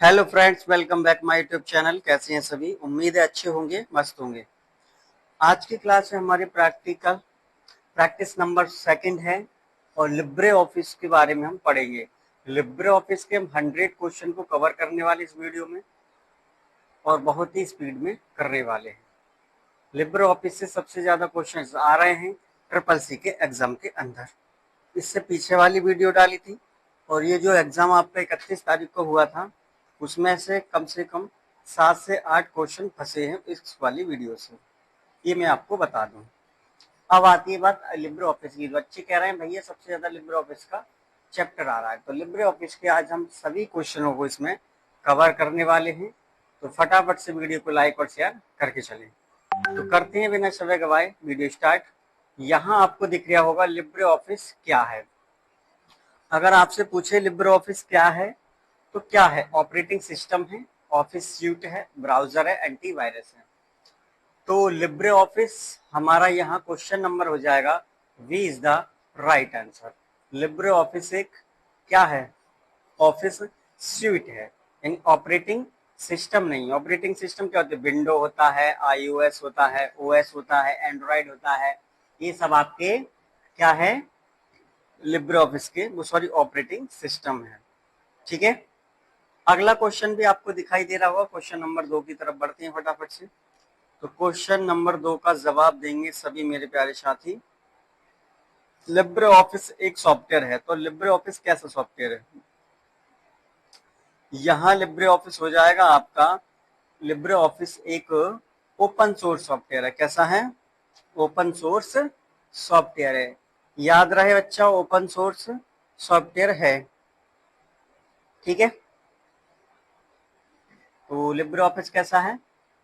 Hello friends, welcome back my YouTube channel. कैसे हैं सभी? उम्मीद है अच्छे होंगे, मस्त होंगे। आज की क्लास में हमारी प्रैक्टिस नंबर सेकंड है और लिब्रे ऑफिस के बारे में हम पढ़ेंगे। लिब्रे ऑफिस के हम 100 क्वेश्चन को कवर करने वाले इस वीडियो में और बहुत ही स्पीड में करने वाले हैं। लिब्रे ऑफिस से सबसे ज्यादा क्वेश्चन आ रहे हैं ट्रिपल सी के एग्जाम के अंदर। इससे पीछे वाली वीडियो डाली थी और ये जो एग्जाम आपका 31 तारीख को हुआ था उसमें से कम 7 से 8 क्वेश्चन फंसे हैं इस वाली वीडियो से। ये मैं आपको बता दूं। अब आती है बात लिब्रे ऑफिस की। बच्चे कह रहे हैं भैया सबसे ज्यादा लिब्रे ऑफिस का चैप्टर आ रहा है, तो लिब्रे ऑफिस के आज हम सभी क्वेश्चनों को इसमें कवर करने वाले हैं। तो फटाफट से वीडियो को लाइक और शेयर करके चलें। तो करते हैं बिना समय गवाए वीडियो स्टार्ट। यहाँ आपको दिख रहा होगा लिब्रे ऑफिस क्या है। अगर आपसे पूछे लिब्रे ऑफिस क्या है तो क्या है? ऑपरेटिंग सिस्टम है, ऑफिस सूट है, ब्राउजर है, एंटीवायरस है। तो लिब्रे ऑफिस हमारा यहाँ क्वेश्चन नंबर हो जाएगा V is the right answer. LibreOffice एक क्या है? ऑफिस सूट है, ऑपरेटिंग सिस्टम नहीं। ऑपरेटिंग सिस्टम क्या होता है? विंडो होता है, आईओएस होता है, ओएस होता है, एंड्रॉइड होता है। ये सब आपके क्या है? लिब्रे ऑफिस के वो सॉरी ऑपरेटिंग सिस्टम है। ठीक है। अगला क्वेश्चन भी आपको दिखाई दे रहा होगा। क्वेश्चन नंबर 2 की तरफ बढ़ते हैं फटाफट से। तो क्वेश्चन नंबर 2 का जवाब देंगे सभी मेरे प्यारे साथी। लिब्रे ऑफिस एक सॉफ्टवेयर है, तो लिब्रे ऑफिस कैसा सॉफ्टवेयर है? यहाँ लिब्रे ऑफिस हो जाएगा आपका, लिब्रे ऑफिस एक ओपन सोर्स सॉफ्टवेयर है। कैसा है? ओपन सोर्स सॉफ्टवेयर है। याद रहे बच्चा, ओपन सोर्स सॉफ्टवेयर है। ठीक है। तो लिब्रे ऑफिस कैसा है?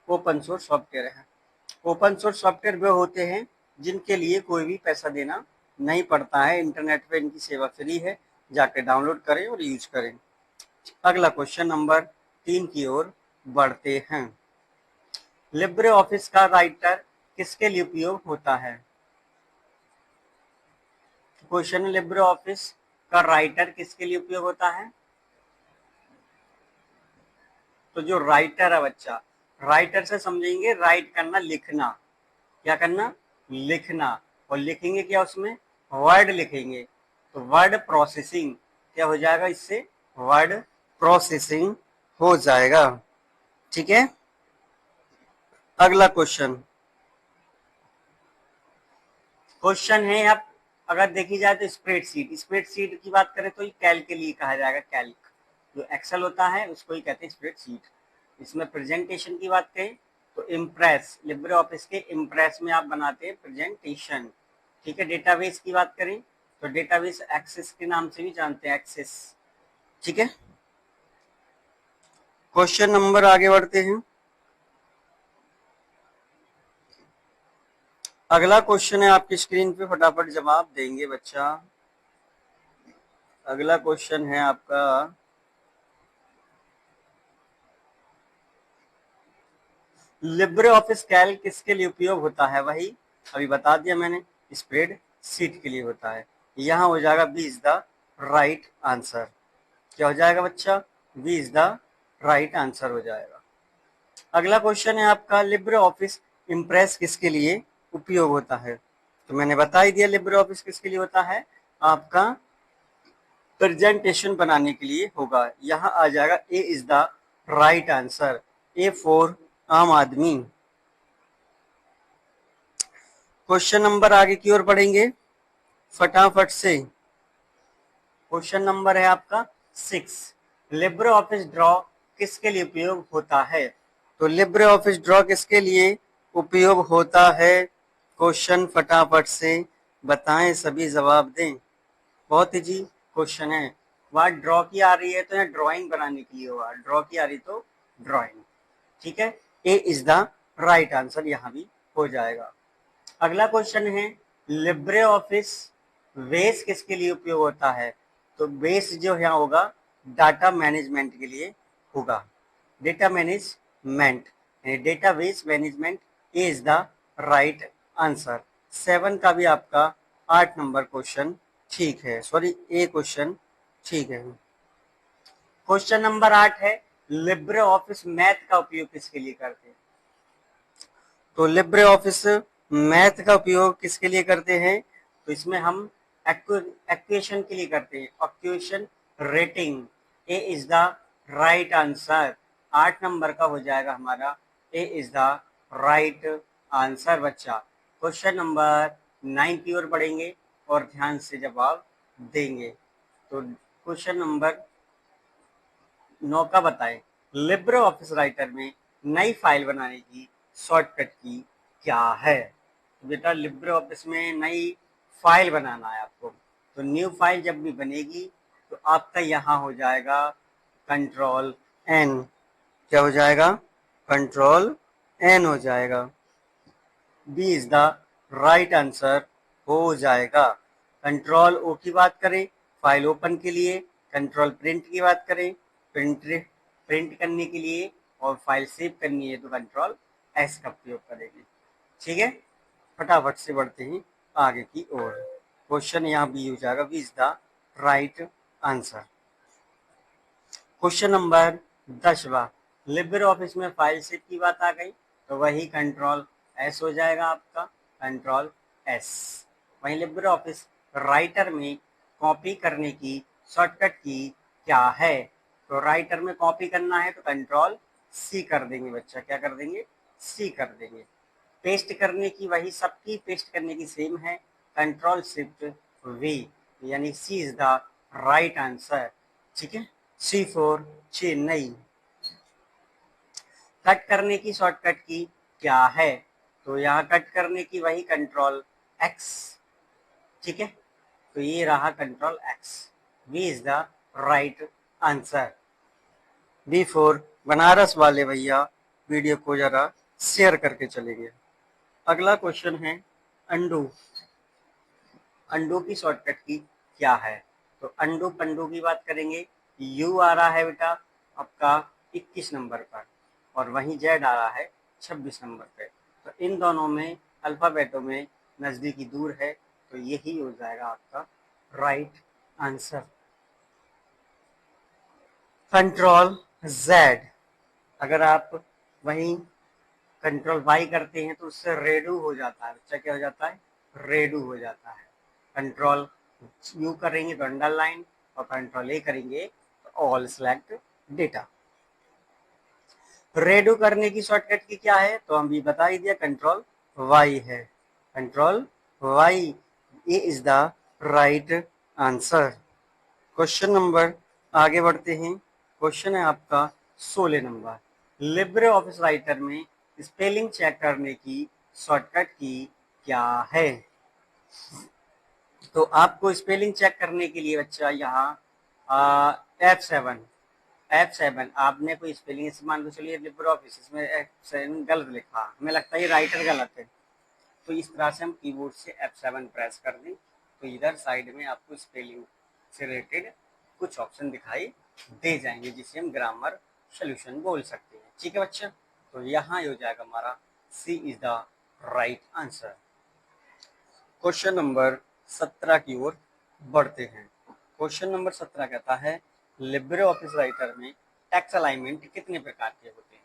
ओपन सोर्स सॉफ्टवेयर है। ओपन सोर्स सॉफ्टवेयर वे होते हैं जिनके लिए कोई भी पैसा देना नहीं पड़ता है। इंटरनेट पे इनकी सेवा फ्री है, जाके डाउनलोड करें और यूज करें। अगला क्वेश्चन नंबर 3 की ओर बढ़ते हैं। लिब्रे ऑफिस का राइटर किसके लिए उपयोग होता है? क्वेश्चन, लिब्रे ऑफिस का राइटर किसके लिए उपयोग होता है? तो जो राइटर है बच्चा, राइटर से समझेंगे राइट करना, लिखना। क्या करना? लिखना। और लिखेंगे क्या? उसमें वर्ड लिखेंगे। तो वर्ड प्रोसेसिंग क्या हो जाएगा? इससे वर्ड प्रोसेसिंग हो जाएगा। ठीक है। अगला क्वेश्चन क्वेश्चन है आप अगर देखी जाए तो स्प्रेडशीट की बात करें तो ये कैल्क के लिए कहा जाएगा। कैल्क जो एक्सेल होता है उसको ही कहते हैं स्प्रेडशीट। इसमें प्रेजेंटेशन की बात करें तो इम्प्रेस, लिब्रे ऑफिस के इम्प्रेस में आप बनाते हैं प्रेजेंटेशन। ठीक है। डेटाबेस की बात करें तो डेटाबेस एक्सेस के नाम से भी जानते हैं, एक्सेस। ठीक है। क्वेश्चन नंबर आगे बढ़ते हैं। अगला क्वेश्चन है आपकी स्क्रीन पे, फटाफट जवाब देंगे बच्चा। अगला क्वेश्चन है आपका, लिब्रे ऑफिस कैल्क किसके लिए उपयोग होता है? वही अभी बता दिया मैंने, स्प्रेड शीट के लिए होता है। यहाँ हो जाएगा B is the right answer. क्या हो जाएगा बच्चा? B is the right answer हो जाएगा। अगला क्वेश्चन है आपका, लिब्रे ऑफिस इम्प्रेस किसके लिए उपयोग होता है? तो मैंने बता ही दिया लिब्रे ऑफिस किसके लिए होता है, आपका प्रेजेंटेशन बनाने के लिए होगा। यहाँ आ जाएगा A is the right answer. A for आम आदमी। क्वेश्चन नंबर आगे की ओर बढ़ेंगे फटाफट से। क्वेश्चन नंबर है आपका 6। लिब्रे ऑफिस ड्रॉ किसके लिए उपयोग होता है? तो लिब्रे ऑफिस ड्रॉ किसके लिए उपयोग होता है? क्वेश्चन फटाफट से बताएं, सभी जवाब दें। बहुत इजी क्वेश्चन है। वहां ड्रॉ की आ रही है तो यहाँ ड्राइंग बनाने के लिए होगा, ड्रॉ की आ रही तो ड्राइंग। ठीक है। ए इज द राइट आंसर यहाँ भी हो जाएगा। अगला क्वेश्चन है, लिब्रे ऑफिस बेस किसके लिए उपयोग होता है? तो बेस जो यहाँ होगा डाटा मैनेजमेंट के लिए होगा। Data management, data base management is the right answer. 7 का भी आपका 8 नंबर क्वेश्चन ठीक है, सॉरी ए क्वेश्चन ठीक है। क्वेश्चन नंबर 8 है, लिब्रे ऑफिस मैथ का उपयोग किसके लिए करते हैं? तो लिब्रे ऑफिस मैथ का उपयोग किसके लिए करते हैं? तो इसमें हम एक्वेशन के लिए करते हैं, equation rating. A is the right answer. 8 number का हो जाएगा हमारा, ए इज द राइट आंसर बच्चा। क्वेश्चन नंबर 9 की ओर बढ़ेंगे और ध्यान से जवाब देंगे। तो क्वेश्चन नंबर 9 का बताएं, लिब्रे ऑफिस राइटर में नई फाइल बनाने की शॉर्टकट की क्या है? बेटा लिब्रे ऑफिस में नई फाइल बनाना है आपको, तो न्यू फाइल जब भी बनेगी तो आपका यहाँ हो जाएगा कंट्रोल एन। क्या हो जाएगा? कंट्रोल एन हो जाएगा। B is the right answer हो जाएगा। कंट्रोल ओ की बात करें फाइल ओपन के लिए, कंट्रोल प्रिंट की बात करें प्रिंट करने के लिए, और फाइल सेव करनी है तो कंट्रोल एस का प्रयोग करेंगे। ठीक है, फटाफट से बढ़ते हैं आगे की ओर। क्वेश्चन यहाँ बी हो जाएगा, B is the right answer. Question number 10वां, लिब्रे ऑफिस में फाइल सेव की बात आ गई तो वही कंट्रोल एस हो जाएगा आपका, कंट्रोल एस। वहीं लिब्रे ऑफिस राइटर में कॉपी करने की शॉर्टकट की क्या है? तो राइटर में कॉपी करना है तो कंट्रोल सी कर देंगे बच्चा। क्या कर देंगे? सी कर देंगे। पेस्ट करने की वही सबकी पेस्ट करने की सेम है, कंट्रोल शिफ्ट वी, यानी सी इज द राइट आंसर। ठीक है, सी फॉर चेन्नई। कट करने की शॉर्टकट की क्या है? तो यहाँ कट करने की वही कंट्रोल एक्स। ठीक है, तो ये रहा control X. B is the right answer. B four Banaras वाले भैया वीडियो को जरा शेयर करके चलेंगे। अगला क्वेश्चन है अंडू। अंडू की शॉर्टकट की क्या है? तो अंडू पंडू की बात करेंगे, यू आ रहा है बेटा आपका 21 नंबर पर, और वहीं जेड आ रहा है 26 नंबर पे। तो इन दोनों में अल्फाबेटों में नजदीकी दूर है, तो यही हो जाएगा आपका राइट आंसर। कंट्रोल जेड, अगर आप वहीं कंट्रोल वाई करते हैं तो उससे रेडू हो जाता है बच्चा। क्या हो जाता है? रेडू हो जाता है। कंट्रोल यू करेंगे तो अंडरलाइन, और कंट्रोल ए करेंगे तो ऑल सेलेक्ट डेटा। रेडू करने की शॉर्टकट की क्या है? तो हम भी बता ही दिया, कंट्रोल वाई है। Control Y, A is the right answer. Question number आगे बढ़ते हैं। क्वेश्चन है आपका 16 नंबर, लिब्रे ऑफिस राइटर में स्पेलिंग चेक करने की शॉर्टकट की क्या है? तो आपको स्पेलिंग चेक करने के लिए बच्चा यहाँ F7 आपने कोई स्पेलिंग इस मान को चलिए लिब्रे ऑफिस, इसमें F7 गलत लिखा, हमें लगता है ये राइटर गलत है, तो इस तरह से हम कीबोर्ड से F7 प्रेस कर दें तो इधर साइड में आपको स्पेलिंग से रिलेटेड कुछ ऑप्शन दिखाई दे जाएंगे जिसे हम ग्रामर सोल्यूशन बोल सकते हैं। ठीक है बच्चा, तो यहाँ हो जाएगा हमारा C is the right answer. Question number 17 की ओर बढ़ते हैं। क्वेश्चन नंबर 17 कहता है, लिब्रे ऑफिस राइटर में टेक्स्ट अलाइनमेंट कितने प्रकार के होते हैं?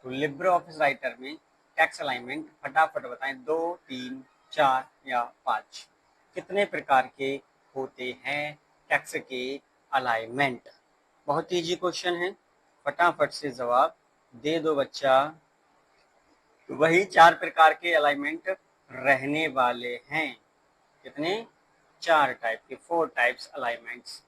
तो लिब्रे ऑफिस राइटर में टेक्स्ट अलाइनमेंट फटाफट बताएं, 2, 3, 4 या 5, कितने प्रकार के होते हैं टेक्स्ट के अलाइनमेंट? बहुत इजी क्वेश्चन है, फटाफट से जवाब दे दो बच्चा। वही 4 प्रकार के अलाइनमेंट रहने वाले हैं। कितने? 4 टाइप के, 4 टाइप्स अलाइनमेंट्स।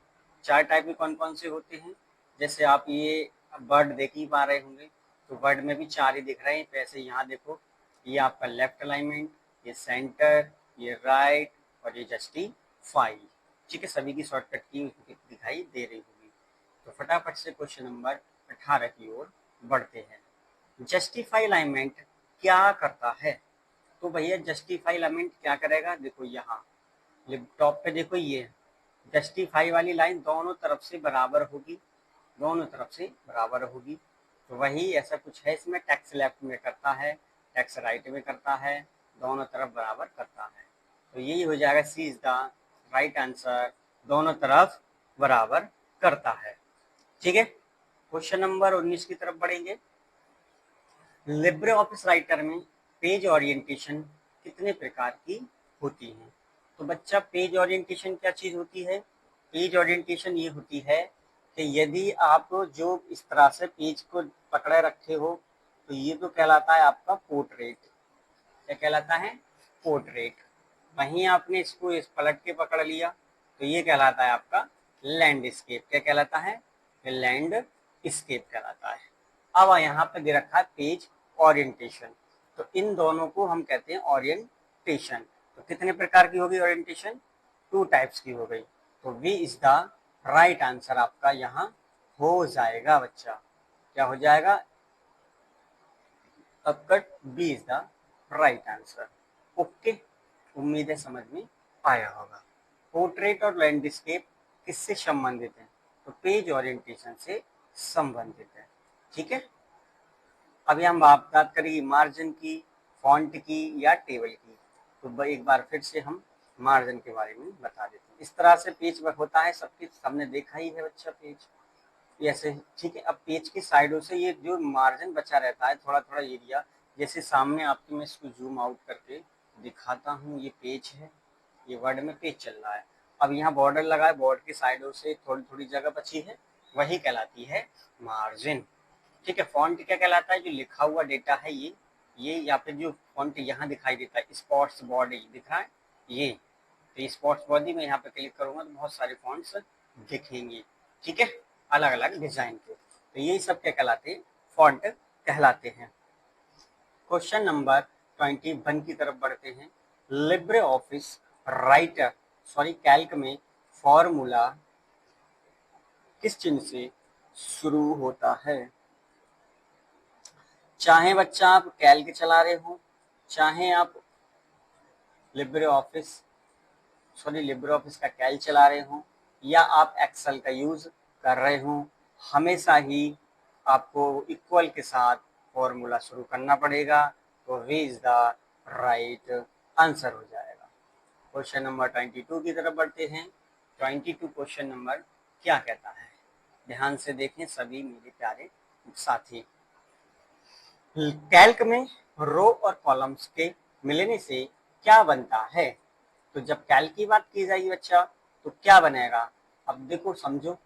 4 टाइप के कौन कौन से होते हैं? जैसे आप ये वर्ड देख ही पा रहे होंगे, तो वर्ड में भी 4 ही दिख रहे हैं। तो ऐसे यहाँ देखो, ये आपका लेफ्ट अलाइनमेंट, ये सेंटर, ये राइट, और ये जस्टिफाई। ठीक है, सभी की शॉर्टकट की दिखाई दे रही होगी। तो फटाफट से क्वेश्चन नंबर 18 की ओर बढ़ते हैं। जस्टिफाई अलाइनमेंट क्या करता है? तो भैया जस्टिफाई अलाइनमेंट क्या करेगा? देखो यहाँ टॉप पे देखो, ये जस्टिफाई वाली लाइन दोनों तरफ से बराबर होगी, दोनों तरफ से बराबर होगी। तो वही ऐसा कुछ है इसमें, टैक्स लेफ्ट में करता है, टैक्स राइट में करता है, दोनों तरफ बराबर करता है। तो यही हो जाएगा सी इज द राइट आंसर, दोनों तरफ बराबर करता है। ठीक है, क्वेश्चन नंबर 19 की तरफ बढ़ेंगे। लिब्रे ऑफिस राइटर में पेज ओरिएंटेशन कितने प्रकार की होती है? तो बच्चा पेज ओरिएंटेशन क्या चीज होती है? पेज ओरिएंटेशन ये होती है कि यदि आप जो इस तरह से पेज को पकड़े रखे हो तो ये तो कहलाता है आपका पोर्ट्रेट। क्या कहलाता है? पोर्ट्रेट। वहीं आपने इसको इस पलट के पकड़ लिया तो ये कहलाता है आपका लैंडस्केप। क्या कहलाता है? लैंडस्केप कहलाता है। अब यहाँ पे दे रखा है पेज ओरिएंटेशन, तो इन दोनों को हम कहते हैं ओरिएंटेशन। तो कितने प्रकार की होगी ओरिएंटेशन? 2 टाइप्स की हो गई। तो V is the right answer आपका यहाँ हो जाएगा बच्चा। क्या हो जाएगा? आपका B is the right answer. Okay, उम्मीद है समझ में आया होगा। पोर्ट्रेट और लैंडस्केप किससे संबंधित है? तो पेज ओरिएंटेशन से संबंधित है। ठीक है, अभी हम बात करेंगे मार्जिन की, फॉन्ट की या टेबल की। तो एक बार फिर से हम मार्जिन के बारे में बता देते हैं। इस तरह से पेज होता है, सबके सबने देखा ही है बच्चा पेज ऐसे। ठीक है, अब पेज की साइडों से ये जो मार्जिन बचा रहता है थोड़ा थोड़ा एरिया, जैसे सामने आपकी मैं इसको जूम आउट करके दिखाता हूँ। ये पेज है, ये वर्ड में पेज चल रहा है। अब यहाँ बॉर्डर लगा है, बॉर्डर की साइडों से थोड़ी थोड़ी जगह बची है, वही कहलाती है मार्जिन। ठीक है, फॉन्ट क्या कहलाता है? जो लिखा हुआ डेटा है ये या फिर जो फॉन्ट यहाँ दिखाई देता है, स्पॉट्स बॉडी दिख रहा है ये, तो स्पॉट्स बॉडी में यहाँ पे क्लिक करूंगा तो बहुत सारे फॉन्ट्स दिखेंगे। ठीक है, अलग अलग डिजाइन के, तो यही सब क्या कहलाते हैं? फॉन्ट कहलाते हैं। क्वेश्चन नंबर 21 की तरफ बढ़ते हैं। लिब्रे ऑफिस राइटर कैल्क में फॉर्मूला किस चिन्ह से शुरू होता है? चाहे बच्चा आप कैल्क चला रहे हो, चाहे आप लिब्रे ऑफिस का कैल चला रहे हो, या आप एक्सेल का यूज कर रहे हो, हमेशा ही आपको इक्वल के साथ फॉर्मूला शुरू करना पड़ेगा। तो V is the right answer हो जाएगा। क्वेश्चन नंबर 22 की तरफ बढ़ते हैं। 22 क्वेश्चन नंबर क्या कहता है? ध्यान से देखें सभी मेरे प्यारे साथी। कैल्क में रो और कॉलम्स के मिलने से क्या बनता है? तो जब कैल्क की बात की जाएगी बच्चा तो क्या बनेगा? अब देखो समझो,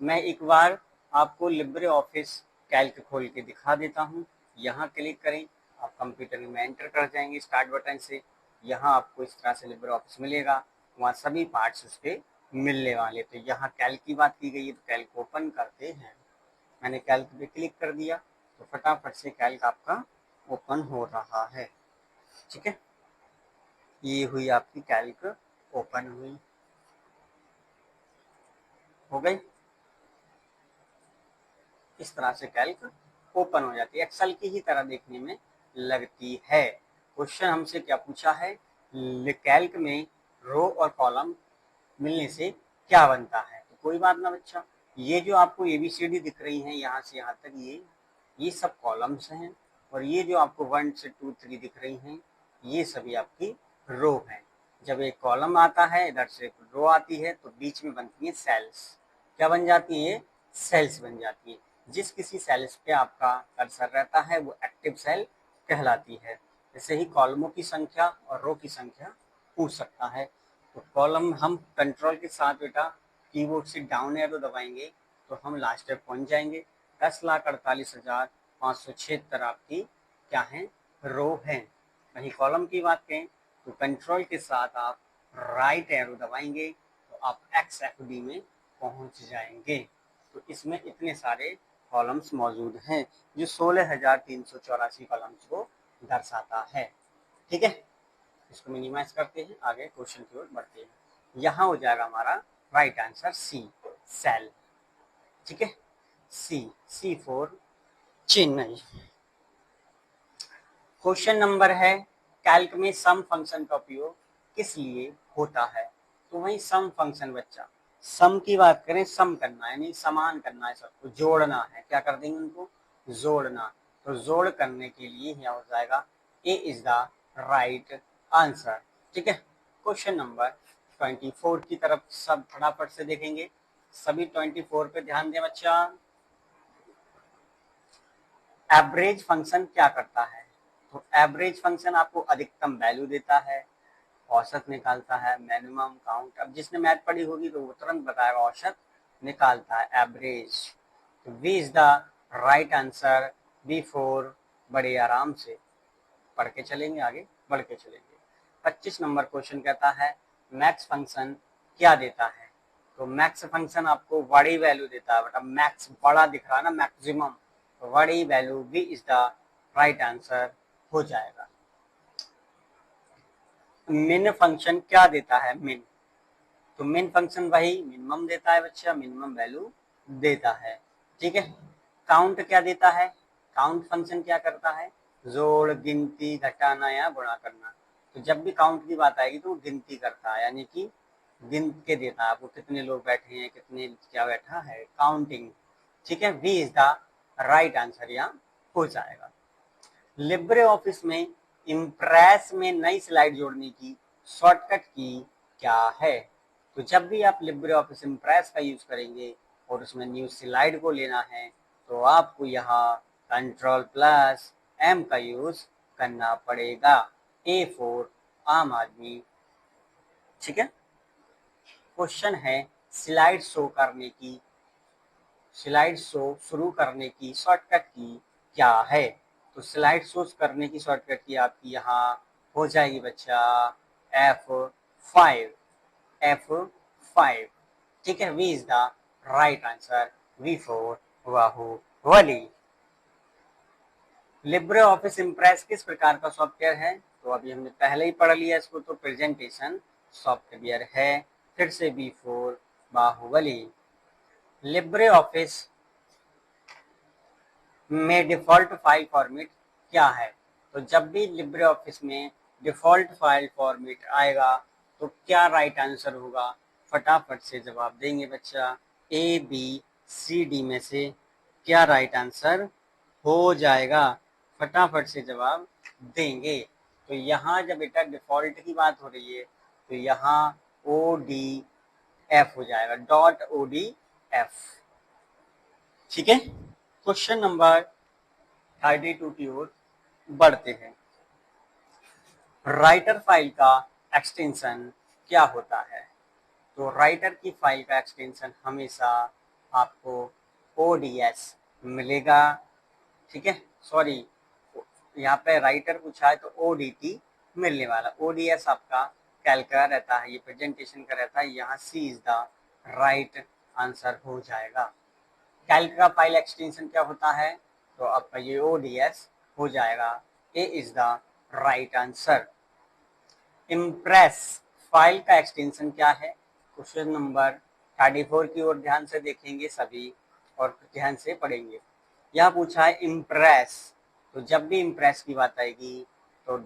मैं एक बार आपको लिब्रे ऑफिस कैल्क खोल के दिखा देता हूँ। यहाँ क्लिक करें, आप कंप्यूटर में एंटर कर जाएंगे स्टार्ट बटन से। यहाँ आपको इस तरह से लिब्रे ऑफिस मिलेगा, वहाँ सभी पार्ट्स उस पर मिलने वाले। तो यहाँ कैल्क की बात की गई है, तो कैल्क ओपन करते हैं। मैंने कैल्क पे क्लिक कर दिया तो फटाफट से कैल्क आपका ओपन हो रहा है। ठीक है, ये हुई आपकी कैल्क ओपन हुई, हो गई। इस तरह से कैल्क ओपन हो जाती है, एक्सेल की ही तरह देखने में लगती है। क्वेश्चन हमसे क्या पूछा है? कैल्क में रो और कॉलम मिलने से क्या बनता है? तो कोई बात ना बच्चा, ये जो आपको एबीसीडी दिख रही है यहाँ से यहाँ तक, ये सब कॉलम्स हैं, और ये जो आपको 1 से 2 3 दिख रही हैं, ये सभी आपकी रो हैं। जब एक कॉलम आता है, इधर से रो आती है, तो बीच में बनती है सेल्स। क्या बन जाती है? सेल्स बन जाती है। जिस किसी सेल्स पे आपका कर्सर रहता है वो एक्टिव सेल कहलाती है। ऐसे ही कॉलमों की संख्या और रो की संख्या पूछ सकता है। तो कॉलम हम कंट्रोल के साथ बेटा कीबोर्ड से डाउन एरो दबाएंगे तो हम लास्ट तक पहुंच जाएंगे। 10,48,576 आपकी क्या है? रो है। वहीं कॉलम की बात करें तो कंट्रोल के साथ आप राइट एरो दबाएंगे तो आप XFD में पहुंच जाएंगे। तो इसमें इतने सारे कॉलम्स मौजूद हैं जो 16,384 कॉलम्स को दर्शाता है। ठीक है, इसको मिनिमाइज करते हैं, आगे क्वेश्चन की ओर बढ़ते हैं। यहाँ हो जाएगा हमारा राइट आंसर सी, सेल। ठीक है, सी फॉर चेन्नई। क्वेश्चन नंबर है कैल्क में सम फंक्शन का उपयोग किस लिए होता है? तो वही सम फंक्शन बच्चा, सम की बात करें, सम करना यानी समान करना है, सबको जोड़ना है। क्या कर देंगे? उनको जोड़ना। तो जोड़ करने के लिए क्या हो जाएगा? A is the right answer. ठीक है, क्वेश्चन नंबर 24 की तरफ सब फटाफट से देखेंगे। सभी 24 पे ध्यान दें बच्चा। एवरेज फंक्शन क्या करता है? तो एवरेज फंक्शन आपको अधिकतम वैल्यू देता है, औसत निकालता है, मिनिमम, काउंट। अब जिसने मैथ पढ़ी होगी तो वो तुरंत बताएगा औसत निकालता है, एवरेज। तो V is the right answer, B four. बड़े आराम से पढ़ के चलेंगे, आगे बढ़ के चलेंगे। 25 नंबर क्वेश्चन कहता है मैक्स फंक्शन क्या देता है? तो मैक्स फंक्शन आपको बड़ी वैल्यू देता है, बेटा मैक्स बड़ा दिख रहा है ना, मैक्सिमम, तो बड़ी value B is the right answer हो जाएगा। मिन फंक्शन क्या देता है? मिन, तो मिन फंक्शन वही मिनिमम देता है बच्चा, मिनिमम वैल्यू देता है, ठीक है। काउंट क्या देता है? काउंट फंक्शन क्या करता है? जोड़, गिनती, घटाना या गुणा करना। तो जब भी काउंट की बात आएगी तो वो गिनती करता है, यानी कि गिन के देता है आपको कितने लोग बैठे हैं, कितने क्या बैठा है, काउंटिंग, ठीक है। V is the right answer यहाँ हो जाएगा। लिब्रे ऑफिस में इम्प्रेस में नई स्लाइड जोड़ने की शॉर्टकट की क्या है? तो जब भी आप लिब्रे ऑफिस इम्प्रेस का यूज करेंगे और उसमें न्यू स्लाइड को लेना है तो आपको यहाँ Ctrl+M का यूज करना पड़ेगा। A4 आम आदमी, ठीक है। क्वेश्चन है स्लाइड शो करने की, स्लाइड शो शुरू करने की शॉर्टकट की क्या है? तो स्लाइड शो करने की शॉर्टकट की आपकी यहाँ हो जाएगी बच्चा F5, F5, ठीक है। V is the right answer, V4 Bahubali. LibreOffice Impress किस प्रकार का सॉफ्टवेयर है? तो अभी हमने पहले ही पढ़ लिया इसको, तो प्रेजेंटेशन सॉफ्टवेयर है। फिर से B4 बाहुबली। लिब्रे ऑफिस में डिफॉल्ट फाइल फॉर्मेट क्या है? तो जब भी लिब्रे ऑफिस में डिफॉल्ट फाइल फॉर्मेट आएगा तो क्या राइट आंसर होगा? फटाफट से जवाब देंगे बच्चा। ABCD में से क्या राइट आंसर हो जाएगा? फटाफट से जवाब देंगे। तो यहाँ जब बेटा डिफॉल्ट की बात हो रही है तो यहाँ ODF हो जाएगा, .ODF, ठीक है। क्वेश्चन नंबर 32 की ओर बढ़ते हैं। राइटर फाइल का एक्सटेंशन क्या होता है? तो राइटर की फाइल का एक्सटेंशन हमेशा आपको ODS मिलेगा, ठीक है। सॉरी, यहाँ पे राइटर पूछा है तो ODT मिलने वाला, ODS आपका कैल्क का रहता है, ये प्रेजेंटेशन का रहता है, यहाँ C is the right answer हो जाएगा। कैल्क का फाइल एक्सटेंशन क्या होता है? तो आपका ये ODS हो जाएगा। A is the right answer. Impress file का एक्सटेंशन क्या है? क्वेश्चन नंबर 34 की ओर ध्यान से देखेंगे सभी और ध्यान से पढ़ेंगे। यह पूछा है इम्प्रेस, तो जब भी इम्प्रेस की बात आएगी तो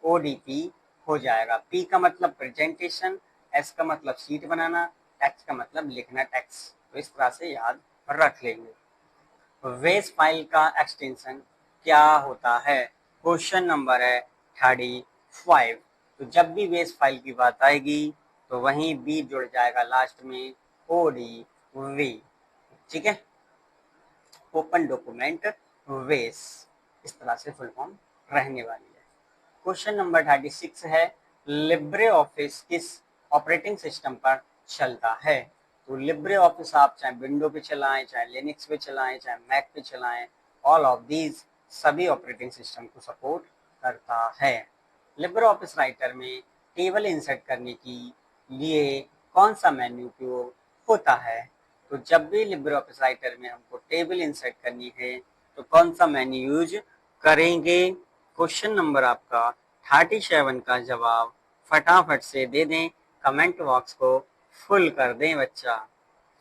.ODP हो जाएगा। P का मतलब प्रेजेंटेशन, S का मतलब शीट बनाना, X का मतलब लिखना टेक्स्ट। तो इस तरह से याद रख लेंगे। वेज फाइल का एक्सटेंशन क्या होता है? क्वेश्चन नंबर है 35। तो जब भी वेज फाइल की बात आएगी तो वहीं बी जुड़ जाएगा लास्ट में, ODV, ठीक है। ओपन डॉक्यूमेंट वेज, इस तरह से फुल फॉर्म रहने वाली है। क्वेश्चन नंबर 36 है लिब्रे ऑफिस किस ऑपरेटिंग सिस्टम पर चलता है? तो लिब्रे ऑफिस आप चाहे विंडो पे चलाएं, चाहे लिनक्स पे चलाएं, चाहे मैक पे चलाएं, ऑल ऑफ दीज सभी ऑपरेटिंग सिस्टम को सपोर्ट करता है। लिब्रे ऑफिस राइटर में टेबल इंसर्ट करने के लिए कौन सा मेन्यू उपयोग होता है? तो जब भी लिब्रे ऑफिस राइटर में हमको टेबल इंसर्ट करनी है तो कौन सा मेन्यू यूज करेंगे? क्वेश्चन नंबर आपका 37 का जवाब फटाफट से दे दें, कमेंट बॉक्स को फुल कर दें बच्चा।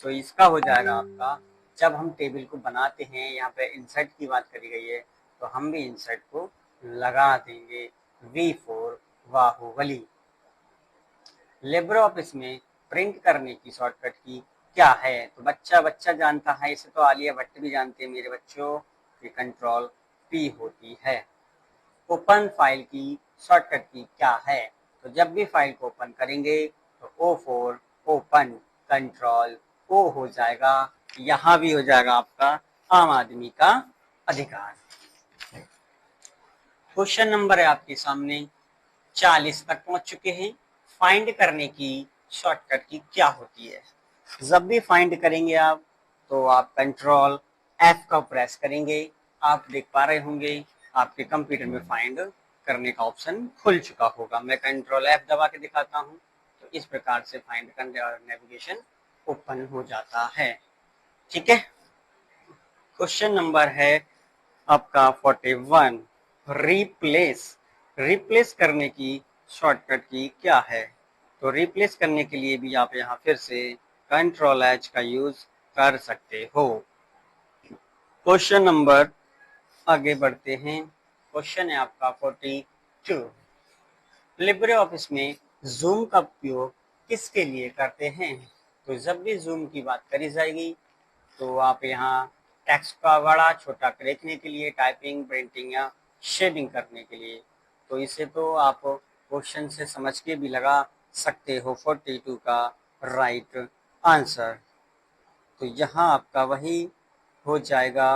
तो इसका हो जाएगा आपका, जब हम टेबल को बनाते हैं, यहाँ पे इंसर्ट की बात करी गई है तो हम भी इंसर्ट को लगा देंगे। V4 बाहुबली। लिब्रे ऑफिस में प्रिंट करने की शॉर्टकट की क्या है? तो बच्चा बच्चा जानता है, इसे तो आलिया भट्ट भी जानते हैं मेरे बच्चों, कि Ctrl+P होती है। ओपन फाइल की शॉर्टकट की क्या है? तो जब भी फाइल को ओपन करेंगे तो O4 ओपन, Ctrl+O हो जाएगा। यहाँ भी हो जाएगा आपका आम आदमी का अधिकार। क्वेश्चन नंबर है आपके सामने 40 तक पहुंच चुके हैं। फाइंड करने की शॉर्टकट की क्या होती है? जब भी फाइंड करेंगे आप तो आप कंट्रोल F का प्रेस करेंगे। आप देख पा रहे होंगे आपके कंप्यूटर में फाइंड करने का ऑप्शन खुल चुका होगा। मैं कंट्रोल F दबा के दिखाता हूं तो इस प्रकार से फाइंड करने और नेविगेशन ओपन हो जाता है। ठीक है, क्वेश्चन नंबर है आपका 41। रिप्लेस करने की शॉर्टकट की क्या है? तो रिप्लेस करने के लिए भी आप यहाँ फिर से कंट्रोल H का यूज कर सकते हो। क्वेश्चन नंबर आगे बढ़ते हैं। क्वेश्चन है आपका 42। लिब्रे ऑफिस में जूम का उपयोग किसके लिए करते हैं? तो जब भी जूम की बात करी जाएगी तो आप यहाँ टेक्स्ट का बड़ा छोटा देखने के लिए, टाइपिंग, प्रिंटिंग या शेडिंग करने के लिए। तो इसे तो आप क्वेश्चन से समझ के भी लगा सकते हो 42 का राइट आंसर। तो यहाँ आपका वही हो जाएगा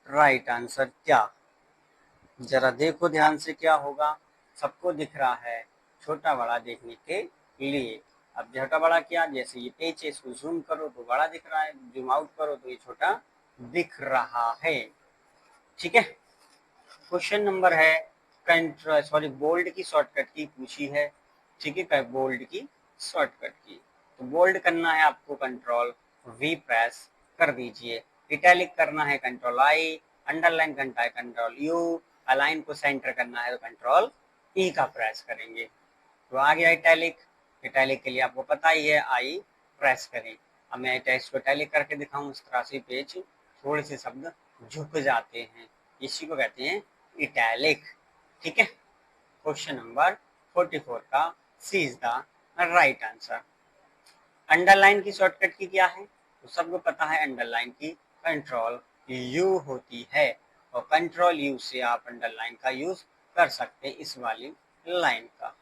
राइट आंसर। क्या जरा देखो ध्यान से क्या होगा? सबको दिख रहा है छोटा बड़ा देखने के लिए। अब छोटा बड़ा क्या, जैसे ये पेज है इसको जूम करो तो बड़ा दिख रहा है, जूम आउट करो तो ये छोटा दिख रहा है। ठीक है, क्वेश्चन नंबर है बोल्ड की शॉर्टकट की पूछी है। ठीक है, बोल्ड की शॉर्टकट की तो बोल्ड करना है आपको कंट्रोल V प्रेस कर दीजिए। इटैलिक करना है कंट्रोल I, अंडरलाइन करना है कंट्रोल U, अलाइन को सेंटर करना है तो कंट्रोल E का प्रेस करेंगे। तो आ गया इटैलिक। इटैलिक के लिए आपको पता ही है I प्रेस करें। अब मैं टेक्स्ट को इटैलिक करके दिखाऊं, इस तरह से पेज थोड़े से शब्द झुक जाते हैं, इसी को कहते हैं इटैलिक। ठीक है, क्वेश्चन नंबर 44 का C is the right answer. Underline की शॉर्टकट की क्या है? तो सबको पता है अंडरलाइन की कंट्रोल यू होती है और कंट्रोल यू से आप अंडरलाइन का यूज कर सकते हैं इस वाली लाइन का।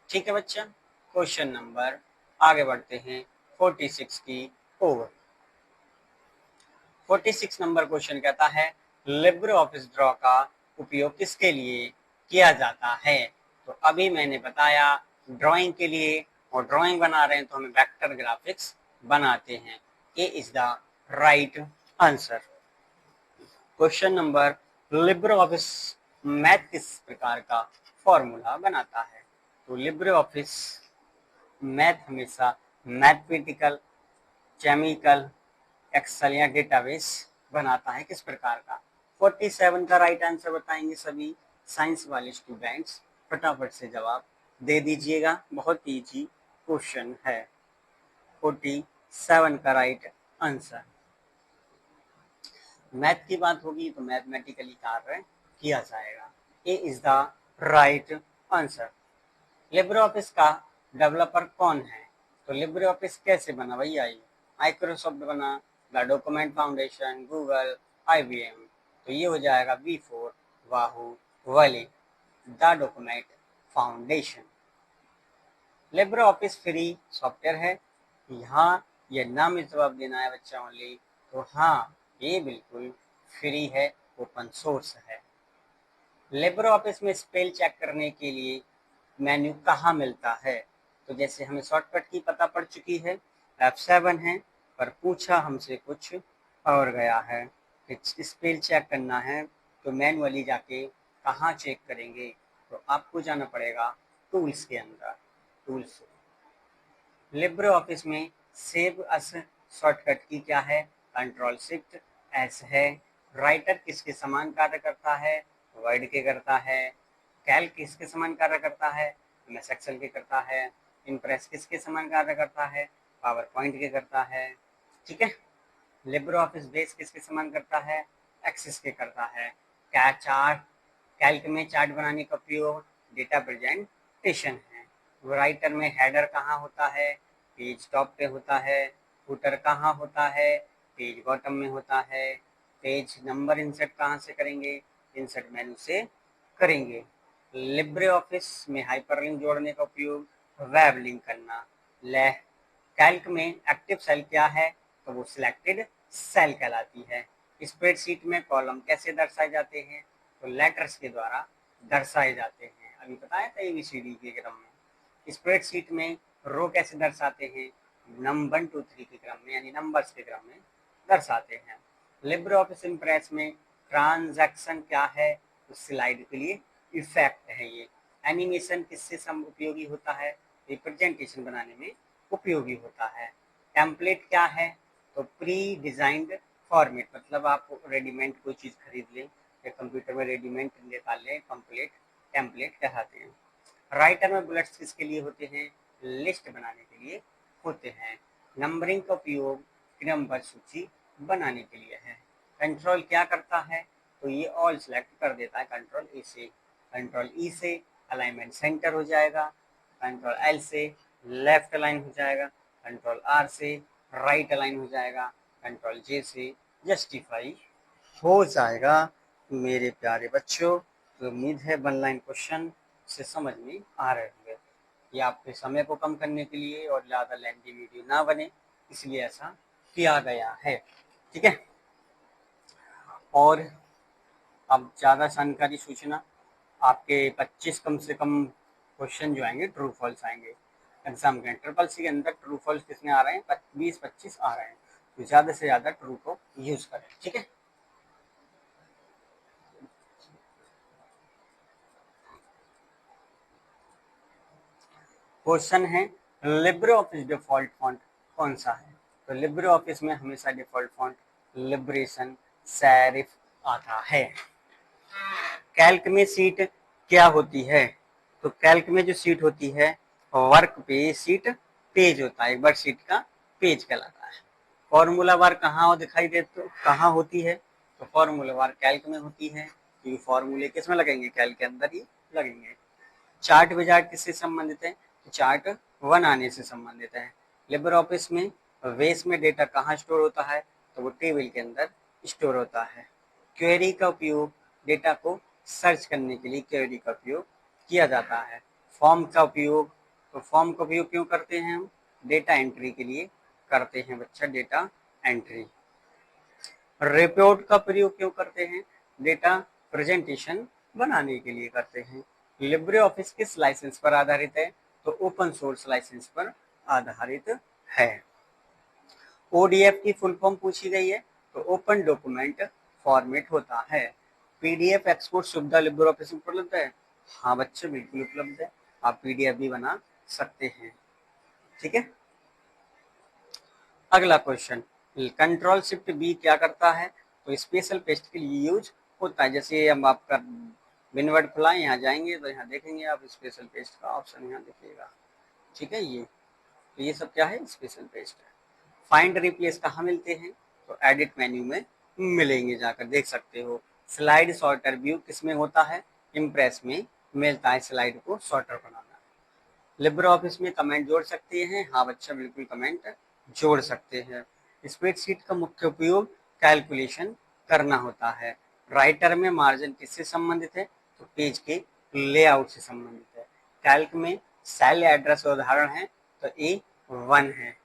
ठीक है बच्चा, क्वेश्चन नंबर आगे बढ़ते हैं 46 की ओर। 46 नंबर क्वेश्चन कहता है लिब्रे ऑफिस ड्रॉ का उपयोग किसके लिए किया जाता है? तो अभी मैंने बताया ड्राइंग के लिए, और ड्राइंग बना रहे हैं तो हमें वेक्टर ग्राफिक्स बनाते हैं। A is the right answer. Question number LibreOffice Math किस प्रकार का फॉर्मूला बनाता है? तो लिब्रे ऑफिस मैथ हमेशा मैथमेटिकल, केमिकल, एक्सेल या डेटाबेस बनाता है। किस प्रकार का? 47 का राइट आंसर बताएंगे सभी साइंस वाले स्टूडेंट्स। फटाफट से जवाब दे दीजिएगा, बहुत इजी क्वेश्चन है। 47 का राइट आंसर। मैथ की बात होगी तो मैथमेटिकली कार्य किया जाएगा। A is the right answer. LibreOffice का डेवलपर कौन है? तो लिब्रे ऑफिस कैसे बना भैया? ये माइक्रोसॉफ्ट बना, the Document Foundation, Google, IBM। तो ये हो जाएगा V4 Bahubali, the Document Foundation. LibreOffice free software है? यहाँ ये नाम में जवाब देना है बच्चा ओनली। तो हाँ, ये बिल्कुल फ्री है, ओपन सोर्स है। लिब्रे ऑफिस में स्पेल चेक करने के लिए मेन्यू कहाँ मिलता है? तो जैसे हमें शॉर्टकट की पता पड़ चुकी है, F7 है, पर पूछा हमसे कुछ और गया है। स्पेल चेक करना है तो मैनुअली जाके कहाँ चेक करेंगे? तो आपको जाना पड़ेगा टूल्स के अंदर। टूल्स, लिब्रे ऑफिस में सेव अस शॉर्टकट की क्या है? कंट्रोल शिफ्ट एस है। राइटर किसके समान कार्य करता है? वर्ड के करता है। कैल्क किसके समान कार्य करता है? MS एक्सेल के करता है। इम्प्रेस किसके समान कार्य करता है? पावर पॉइंट के करता है। ठीक है, लिब्रे ऑफिस बेस किसके समान करता है? एक्सेस के करता है। क्या चार्ट, कैल्क में चार्ट बनाने का उपयोग डेटा प्रेजेंटेशन है। राइटर में हेडर कहाँ होता है? पेज टॉप पे होता है। फुटर कहाँ होता है? पेज बॉटम में होता है। पेज नंबर इंसर्ट कहाँ से करेंगे? इंसर्ट मेनू से करेंगे। लिब्रे ऑफिस में हाइपरलिंक जोड़ने का उपयोग वेब लिंक करना। कैल्क में एक्टिव सेल क्या है? तो वो सिलेक्टेड सेल कहलाती है। स्प्रेडशीट में कॉलम कैसे दर्शाए जाते हैं, तो लेटर्स के द्वारा दर्शाए जाते हैं। अभी बताया था ABCD के क्रम में। स्प्रेडशीट में रो कैसे दर्शाते हैं, नंबर 1 2 3 के क्रम में, यानी नंबर्स के क्रम में दर्शाते हैं। लिब्रे ऑफिस इम्प्रेस में ट्रांजैक्शन क्या है, तो स्लाइड के लिए इफेक्ट है ये। एनिमेशन किससे सम उपयोगी होता है, रिप्रेजेंटेशन बनाने में उपयोगी होता है। टेम्पलेट क्या है, तो प्री डिजाइंड फॉर्मेट, मतलब आप रेडीमेड कोई चीज़ खरीद लें या कंप्यूटर में रेडीमेड निकाल लें, कंप्लीट टेम्पलेट कहलाते हैं। राइटर में बुलेट्स किसके लिए होते हैं, लिस्ट बनाने के लिए होते हैं। नंबरिंग का उपयोग क्रमबद्ध सूची बनाने के लिए है। कंट्रोल क्या करता है, तो ये ऑल सेलेक्ट कर देता है कंट्रोल ए से। कंट्रोल ई से अलाइनमेंट सेंटर हो जाएगा, कंट्रोल एल से लेफ्ट अलाइन हो जाएगा, कंट्रोल आर से राइट अलाइन हो जाएगा, कंट्रोल जे से जस्टिफाई हो जाएगा। मेरे प्यारे बच्चों, तो उम्मीद है वन लाइन क्वेश्चन से समझ में आ रहे होंगे। ये आपके समय को कम करने के लिए और ज़्यादा लेंथी वीडियो ना बने, इसलिए ऐसा किया गया है। ठीक है, और अब ज़्यादा जानकारी सूचना आपके 25 कम से कम क्वेश्चन जो आएंगे ट्रू फॉल्स आएंगे एग्जाम के। ट्रिपल सी के अंदर ट्रू फॉल्स कितने आ रहे हैं, 20-25 आ रहे हैं, तो ज़्यादा से ज़्यादा ट्रू को यूज करें। ठीक है, क्वेश्चन है लिब्रे ऑफिस डिफॉल्ट फॉन्ट कौन सा है, तो लिब्रे ऑफिस में हमेशा डिफॉल्ट फॉन्ट लिब्रेशन सैरिफ आता है। कैल्क में सीट क्या होती है, तो कैल्क में जो सीट होती है वर्क पे सीट पेज होता है, एक बार सीट का पेज कहलाता है। फॉर्मूला बार कहाँ दिखाई दे, तो कहाँ होती है, तो फॉर्मूला बार कैल्क में होती है, क्योंकि फॉर्मूले किस में लगेंगे, कैल्क के अंदर ही लगेंगे। चार्ट विजार्ट किससे संबंधित है, तो चार्ट बनाने से संबंधित है। लिब्रे ऑफिस में बेस में डेटा कहाँ स्टोर होता है, तो वो टेबल के अंदर स्टोर होता है। क्वेरी का उपयोग डेटा को सर्च करने के लिए क्वेरी का उपयोग किया जाता है। फॉर्म का उपयोग, तो फॉर्म का उपयोग क्यों करते हैं हम, डेटा एंट्री के लिए करते हैं बच्चा, डेटा एंट्री। रिपोर्ट का प्रयोग क्यों करते हैं, डेटा प्रेजेंटेशन बनाने के लिए करते हैं। लिब्रे ऑफिस किस लाइसेंस पर आधारित है, तो ओपन सोर्स लाइसेंस पर आधारित है। ODF की फुल फॉर्म पूछी गई है, तो ओपन डॉक्यूमेंट फॉर्मेट होता है। PDF एक्सपोर्ट सुविधा लिब्रे ऑफिस में उपलब्ध है, हाँ बच्चे बिल्कुल उपलब्ध है, आप PDF भी बना सकते हैं। ठीक है, अगला क्वेश्चन, कंट्रोल शिफ्ट बी क्या करता है, तो स्पेशल पेस्ट के लिए यूज होता है। जैसे हम आपका विनवर्ड खुला, यहाँ जाएंगे तो यहाँ देखेंगे आप स्पेशल पेस्ट का ऑप्शन यहाँ दिखेगा। ठीक है, ये तो ये सब क्या है, स्पेशल पेस्ट है। फाइंड रिप्लेस कहाँ मिलते हैं, तो एडिट मेन्यू में मिलेंगे, जाकर देख सकते हो। स्लाइड सॉर्टर व्यू किसमें होता है, इम्प्रेस में मिलता है, स्लाइड को सॉर्टर बनाना। लिब्रे ऑफिस में कमेंट जोड़ सकते हैं, हाँ बच्चा बिल्कुल कमेंट जोड़ सकते हैं। स्प्रेडशीट का मुख्य उपयोग कैलकुलेशन करना होता है। राइटर में मार्जिन किससे संबंधित है, तो पेज के लेआउट से संबंधित है। कैल्क में सेल एड्रेस उदाहरण है, तो A1 है।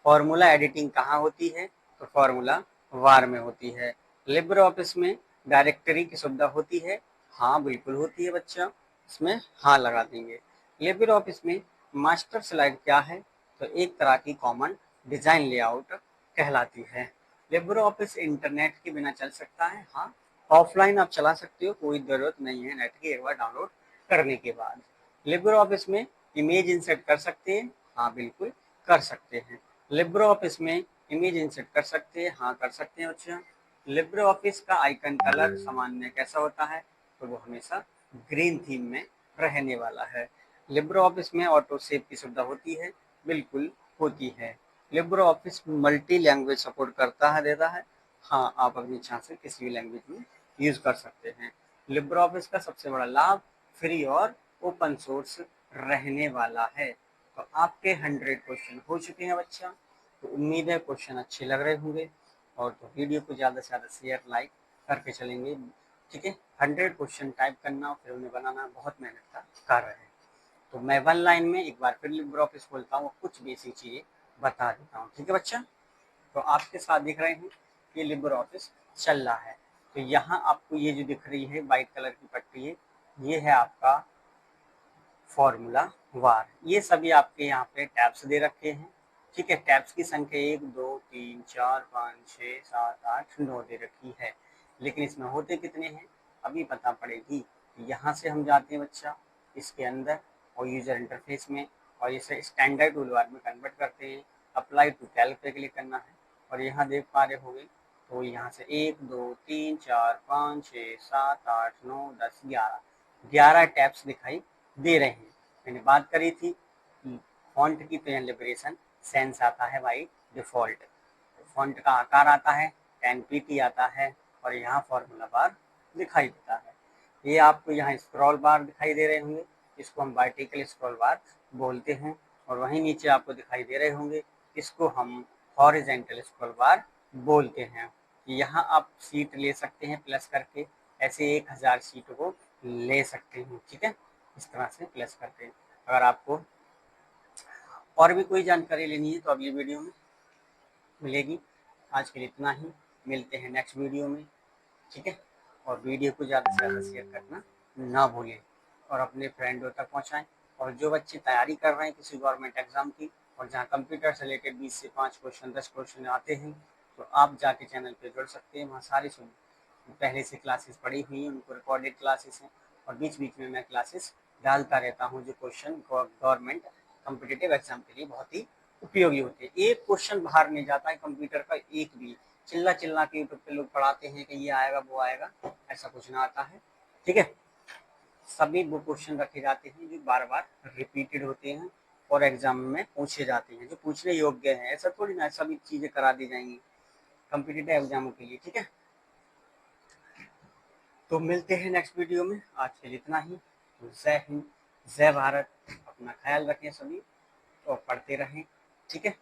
फॉर्मूला एडिटिंग कहाँ होती है, तो फॉर्मूला वार में होती है। लिब्रे ऑफिस में डायरेक्टरी की सुविधा होती है, हाँ बिल्कुल होती है बच्चा, इसमें हाँ लगा देंगे। लिब्रे ऑफिस में मास्टर स्लाइड क्या है, तो एक तरह की कॉमन डिजाइन लेआउट कहलाती है। लिब्रे ऑफिस इंटरनेट के बिना चल सकता है, हाँ ऑफलाइन आप चला सकते हो, कोई जरूरत नहीं है नेट की, एक बार डाउनलोड करने के बाद। लिब्रे ऑफिस में इमेज इंसर्ट कर सकते हैं, हाँ बिल्कुल कर सकते हैं। लिब्रे ऑफिस में इमेज इंसर्ट कर सकते हैं, हाँ कर सकते हैं बच्चा। लिब्रे ऑफिस का आइकन कलर सामान्य कैसा होता है, तो वो हमेशा ग्रीन थीम में रहने वाला है। लिब्रे ऑफिस में ऑटो सेव की सुविधा होती है, बिल्कुल होती है। Libre office multi language support करता है, देता है, हाँ आप अपनी इच्छा से किसी भी लैंग्वेज में यूज कर सकते हैं। लिब्रे ऑफिस का सबसे बड़ा लाभ फ्री और ओपन सोर्स रहने वाला है। तो आपके 100 क्वेश्चन हो चुके हैं बच्चा, तो उम्मीद है क्वेश्चन अच्छे लग रहे होंगे, और तो वीडियो को ज़्यादा से ज़्यादा शेयर लाइक करके चलेंगे। ठीक है, 100 क्वेश्चन टाइप करना और फिर उन्हें बनाना बहुत मेहनत का कार्य है। तो मैं वन लाइन में एक बार फिर लिब्रे ऑफिस खोलता हूँ, कुछ बेसिक चीज़ें बता देता हूँ। ठीक है बच्चा, तो आपके साथ दिख रहे हैं ये लिब्रे ऑफिस चल रहा है। तो यहाँ आपको ये जो दिख रही है वाइट कलर की पट्टी है, ये है आपका फॉर्मूला वार। ये सभी आपके यहाँ पे टैब्स दे रखे हैं, ठीक है। टैब्स की संख्या 1 2 3 4 5 6 7 8 9 दे रखी है, लेकिन इसमें होते कितने हैं अभी पता पड़ेगी। यहाँ से हम जाते हैं बच्चा इसके अंदर और यूजर इंटरफेस में, और इसे स्टैंडर्ड टूलबार में कन्वर्ट करते हैं। अप्लाई टू कैल्क पे क्लिक करना है और यहाँ देख पा रहे होंगे, तो यहाँ से 1 2 3 4 5 6 7 8 9 10 11 टैब्स दिखाई दे रहे हैं। मैंने बात करी थी कि फॉन्ट की तो यहाँ लिबरेशन सेंस आता है बाई डिफॉल्ट। फॉन्ट का आकार आता है 10 pt आता है और यहाँ फॉर्मूला बार दिखाई देता है। ये आपको यहाँ स्क्रॉल बार दिखाई दे रहे होंगे, इसको हम वर्टिकल स्क्रॉल बार बोलते हैं। और वहीं नीचे आपको दिखाई दे रहे होंगे, इसको हम हॉरिजेंटल स्क्रॉल बार बोलते हैं। यहाँ आप सीट ले सकते हैं प्लस करके, ऐसे 1000 सीट को ले सकते हैं, ठीक है। इस तरह से प्लस करते हैं। अगर आपको और भी कोई जानकारी लेनी है तो अगली वीडियो में मिलेगी। आज के लिए इतना ही, मिलते हैं नेक्स्ट वीडियो में, ठीक है। और वीडियो को ज़्यादा से ज़्यादा शेयर करना ना भूलें और अपने फ्रेंडों तक पहुंचाएं। और जो बच्चे तैयारी कर रहे हैं किसी गवर्नमेंट एग्जाम की और जहां कंप्यूटर से रिलेटेड 20 से 5 क्वेश्चन 10 क्वेश्चन आते हैं, तो आप जाके चैनल पे जुड़ सकते हैं। वहाँ सारी पहले से क्लासेस पड़ी हुई हैं, उनको रिकॉर्डेड क्लासेस हैं और बीच बीच में मैं क्लासेस डालता रहता हूँ जो क्वेश्चन गवर्नमेंट कॉम्पिटिटिव एग्जाम के लिए बहुत ही उपयोगी होते हैं। एक क्वेश्चन बाहर नहीं जाता है कंप्यूटर का, एक भी। चिल्ला चिल्ला के यूट्यूब पे लोग पढ़ाते हैं कि ये आएगा वो आएगा, ऐसा कुछ ना आता है, ठीक है। सभी वो क्वेश्चन रखे जाते हैं जो बार बार रिपीटेड होते हैं और एग्जाम में पूछे जाते हैं, जो पूछने योग्य है। ऐसा थोड़ी ना सभी चीजें करा दी जाएंगी कॉम्पिटिटिव एग्जामों के लिए, ठीक है। तो मिलते हैं नेक्स्ट वीडियो में, आज के लिए इतना ही। जय हिंद, जय भारत। अपना ख्याल रखें सभी और पढ़ते रहें, ठीक है।